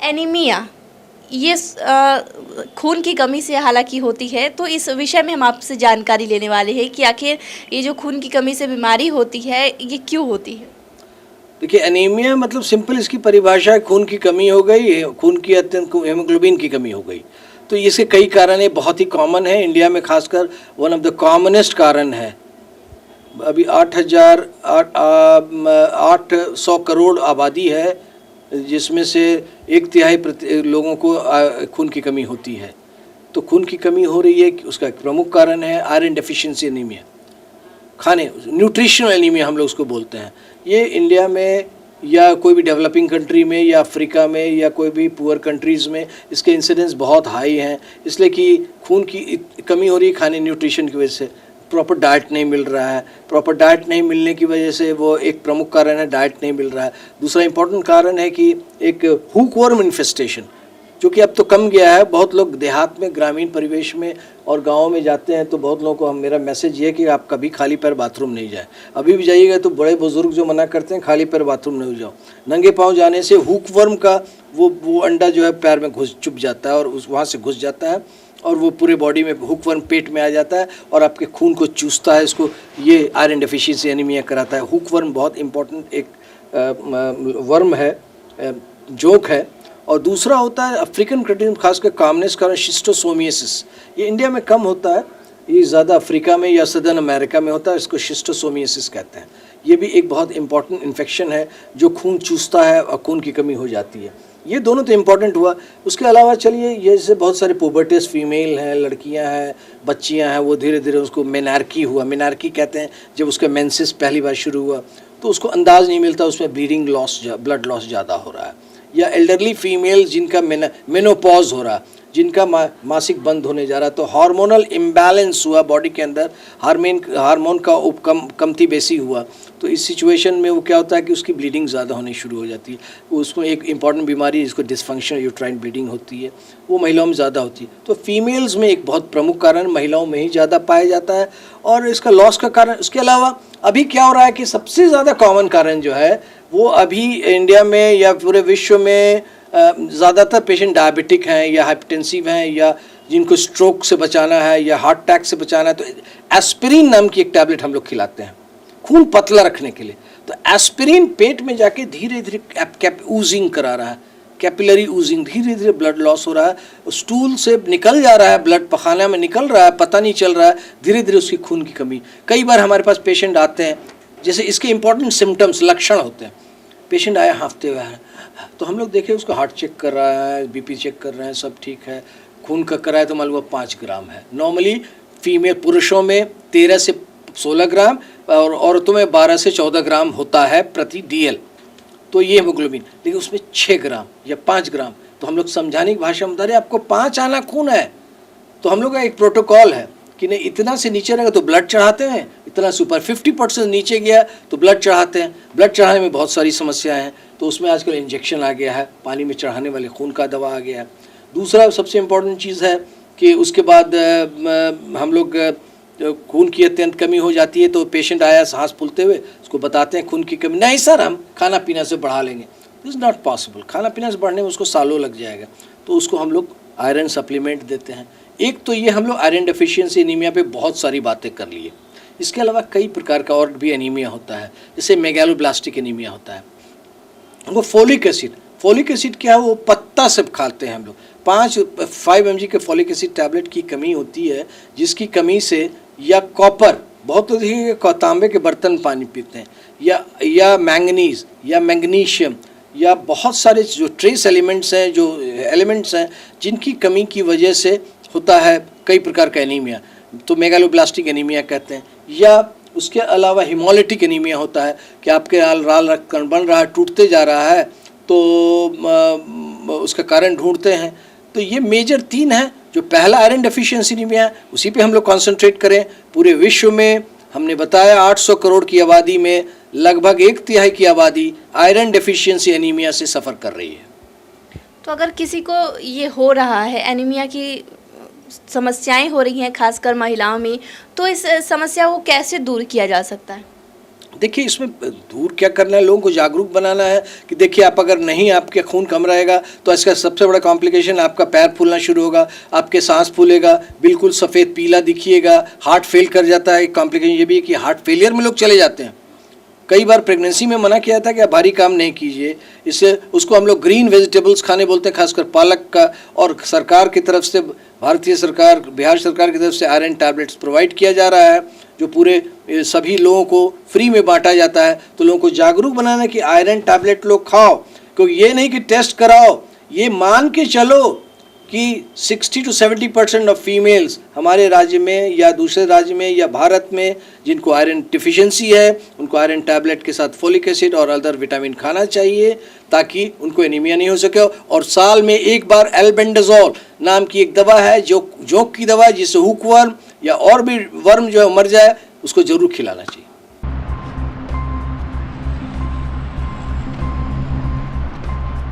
Anaemia ये खून की कमी से हालांकि होती है, तो इस विषय में हम आपसे जानकारी लेने वाले हैं कि आखिर ये जो खून की कमी से बीमारी होती है ये क्यों होती है। देखिए, एनीमिया मतलब सिंपल इसकी परिभाषा है, खून की कमी हो गई, खून की अत्यंत हेमोग्लोबिन की कमी हो गई। तो इसके कई कारण है, बहुत ही कॉमन है इंडिया में, खासकर वन ऑफ द कॉमनेस्ट कारण है। अभी 800 करोड़ आबादी है, जिसमें से 1/3 लोगों को खून की कमी होती है। तो खून की कमी हो रही है, उसका एक प्रमुख कारण है आयरन डेफिशिएंसी एनीमिया, खाने न्यूट्रिशनल एनीमिया हम लोग उसको बोलते हैं। ये इंडिया में या कोई भी डेवलपिंग कंट्री में या अफ्रीका में या कोई भी पुअर कंट्रीज़ में इसके इंसिडेंस बहुत हाई हैं, इसलिए कि खून की कमी हो रही है खाने न्यूट्रिशन की वजह से। प्रॉपर डाइट नहीं मिल रहा है, प्रॉपर डाइट नहीं मिलने की वजह से वो एक प्रमुख कारण है, डाइट नहीं मिल रहा है। दूसरा इंपॉर्टेंट कारण है कि एक हुकवर्म इन्फेस्टेशन, जो कि अब तो कम गया है। बहुत लोग देहात में, ग्रामीण परिवेश में और गाँव में जाते हैं, तो बहुत लोगों को मेरा मैसेज ये है कि आप कभी खाली पैर बाथरूम नहीं जाए। अभी भी जाइएगा तो बड़े बुजुर्ग जो मना करते हैं खाली पैर बाथरूम नहीं जाओ, नंगे पाँव जाने से हुकवर्म का वो अंडा जो है पैर में चुभ जाता है और वहाँ से घुस जाता है और वो पूरे बॉडी में, हुकवर्म पेट में आ जाता है और आपके खून को चूसता है। इसको ये आयरन डेफिशिएंसी एनीमिया कराता है। हुकवर्म बहुत इंपॉर्टेंट एक वर्म है, जोंक है। और दूसरा होता है अफ्रीकन कंट्री में, खासकर कामनेस कारण शिस्टोसोमियासिस। ये इंडिया में कम होता है, ये ज़्यादा अफ्रीका में या सदर्न अमेरिका में होता है, इसको शिस्टोसोमियासिस कहते हैं। ये भी एक बहुत इंपॉर्टेंट इन्फेक्शन है जो खून चूसता है और खून की कमी हो जाती है। ये दोनों तो इम्पॉर्टेंट हुआ। उसके अलावा चलिए, ये जैसे बहुत सारे पुबर्टस फीमेल हैं, लड़कियां हैं, बच्चियां हैं, वो धीरे धीरे उसको मेनार्की हुआ, मेनार्की कहते हैं जब उसका मेंसेस पहली बार शुरू हुआ, तो उसको अंदाज़ नहीं मिलता उसमें ब्लीडिंग लॉस, ब्लड लॉस ज़्यादा हो रहा है। या एल्डरली फीमेल जिनका मेनोपॉज हो रहा, जिनका मासिक बंद होने जा रहा, तो हार्मोनल इम्बैलेंस हुआ बॉडी के अंदर, हार्मोन का कमती बेसी हुआ। तो इस सिचुएशन में वो क्या होता है कि उसकी ब्लीडिंग ज़्यादा होनी शुरू हो जाती है। उसको एक इंपॉर्टेंट बीमारी जिसको डिस्फंक्शनल यूट्राइन ब्लीडिंग होती है, वो महिलाओं में ज़्यादा होती है। तो फीमेल्स में एक बहुत प्रमुख कारण महिलाओं में ही ज़्यादा पाया जाता है और इसका लॉस का कारण। उसके अलावा अभी क्या हो रहा है कि सबसे ज़्यादा कॉमन कारण जो है वो अभी इंडिया में या पूरे विश्व में ज़्यादातर पेशेंट डायबिटिक हैं या हाइपरटेंसिव हैं या जिनको स्ट्रोक से बचाना है या हार्ट अटैक से बचाना है, तो एस्पिरिन नाम की एक टैबलेट हम लोग खिलाते हैं खून पतला रखने के लिए। तो एस्पिरिन पेट में जाके धीरे धीरे ऊजिंग करा रहा है, कैपिलरी ऊजिंग, धीरे धीरे ब्लड लॉस हो रहा है, स्टूल से निकल जा रहा है, ब्लड पखाना में निकल रहा है, पता नहीं चल रहा है, धीरे धीरे उसकी खून की कमी। कई बार हमारे पास पेशेंट आते हैं, जैसे इसके इंपॉर्टेंट सिम्टम्स, लक्षण होते हैं। पेशेंट आया हाँफते हुए है, तो हम लोग देखें उसको हार्ट चेक कर रहा है, बीपी चेक कर रहे हैं, सब ठीक है, खून का कराया तो मान लो 5 ग्राम है। नॉर्मली फीमेल, पुरुषों में 13 से 16 ग्राम और औरतों में 12 से 14 ग्राम होता है प्रति DL, तो ये हेमोग्लोबिन। लेकिन उसमें 6 ग्राम या 5 ग्राम, तो हम लोग समझाने की भाषा में बता रहे आपको 5 आना खून है। तो हम लोग का एक प्रोटोकॉल है कि नहीं, इतना से नीचे रहेगा तो ब्लड चढ़ाते हैं, इतना से ऊपर 50% नीचे गया तो ब्लड चढ़ाते हैं। ब्लड चढ़ाने में बहुत सारी समस्याएं हैं, तो उसमें आजकल इंजेक्शन आ गया है, पानी में चढ़ाने वाले खून का दवा आ गया है। दूसरा सबसे इम्पोर्टेंट चीज़ है कि उसके बाद हम लोग खून की अत्यंत कमी हो जाती है, तो पेशेंट आया सांस फूलते हुए, उसको बताते हैं खून की कमी, नहीं सर हम खाना पीना से बढ़ा लेंगे। दिस इज़ नॉट पॉसिबल, खाना पीना से बढ़ने में उसको सालों लग जाएगा। तो उसको हम लोग आयरन सप्लीमेंट देते हैं। एक तो ये हम लोग आयरन डेफिशिएंसी एनीमिया पे बहुत सारी बातें कर लिए। इसके अलावा कई प्रकार का और भी एनीमिया होता है, जैसे मेगालोब्लास्टिक एनीमिया होता है। वो फोलिक एसिड क्या है, वो पत्ता से खाते हैं हम लोग। 5 mg के फोलिक एसिड टैबलेट की कमी होती है, जिसकी कमी से, या कॉपर, बहुत अधिक तांबे के बर्तन पानी पीते हैं, या मैंगनीज या मैग्नीशियम या बहुत सारे जो ट्रेस एलिमेंट्स हैं, जो एलिमेंट्स हैं जिनकी कमी की वजह से होता है कई प्रकार का एनीमिया, तो मेगालोब्लास्टिक एनीमिया कहते हैं। या उसके अलावा हिमोलिटिक एनीमिया होता है कि आपके लाल रक्त कण बन रहा है, टूटते जा रहा है, तो उसका कारण ढूंढते हैं। तो ये मेजर 3 हैं। जो पहला आयरन डेफिशिएंसी एनीमिया है, उसी पे हम लोग कॉन्सेंट्रेट करें। पूरे विश्व में हमने बताया 800 करोड़ की आबादी में लगभग 1/3 की आबादी आयरन डेफिशिएंसी एनीमिया से सफ़र कर रही है। तो अगर किसी को ये हो रहा है, एनीमिया की समस्याएं हो रही हैं खासकर महिलाओं में, तो इस समस्या को कैसे दूर किया जा सकता है? देखिए इसमें दूर क्या करना है, लोगों को जागरूक बनाना है कि देखिए आप अगर नहीं, आपके खून कम रहेगा तो इसका सबसे बड़ा कॉम्प्लिकेशन आपका पैर फूलना शुरू होगा, आपके सांस फूलेगा, बिल्कुल सफ़ेद पीला दिखिएगा, हार्ट फेल कर जाता है। एक कॉम्प्लिकेशन ये भी है कि हार्ट फेलियर में लोग चले जाते हैं। कई बार प्रेगनेंसी में मना किया था कि आप भारी काम नहीं कीजिए, इससे उसको हम लोग ग्रीन वेजिटेबल्स खाने बोलते हैं, खासकर पालक का। और सरकार की तरफ से, भारतीय सरकार, बिहार सरकार की तरफ से आयरन टैबलेट्स प्रोवाइड किया जा रहा है, जो पूरे सभी लोगों को फ्री में बांटा जाता है। तो लोगों को जागरूक बनाना कि आयरन टैबलेट लोग खाओ, क्योंकि ये नहीं कि टेस्ट कराओ, ये मान के चलो कि 60 to 70% ऑफ फीमेल्स हमारे राज्य में या दूसरे राज्य में या भारत में जिनको आयरन डिफिशिएंसी है, उनको आयरन टैबलेट के साथ फोलिक एसिड और अदर विटामिन खाना चाहिए ताकि उनको एनीमिया नहीं हो सके। और साल में एक बार एल्बेंडाजोल नाम की एक दवा है, जो जोंक की दवा, जिससे हुकवर्म या और भी वर्म जो मर जाए, उसको जरूर खिलाना चाहिए।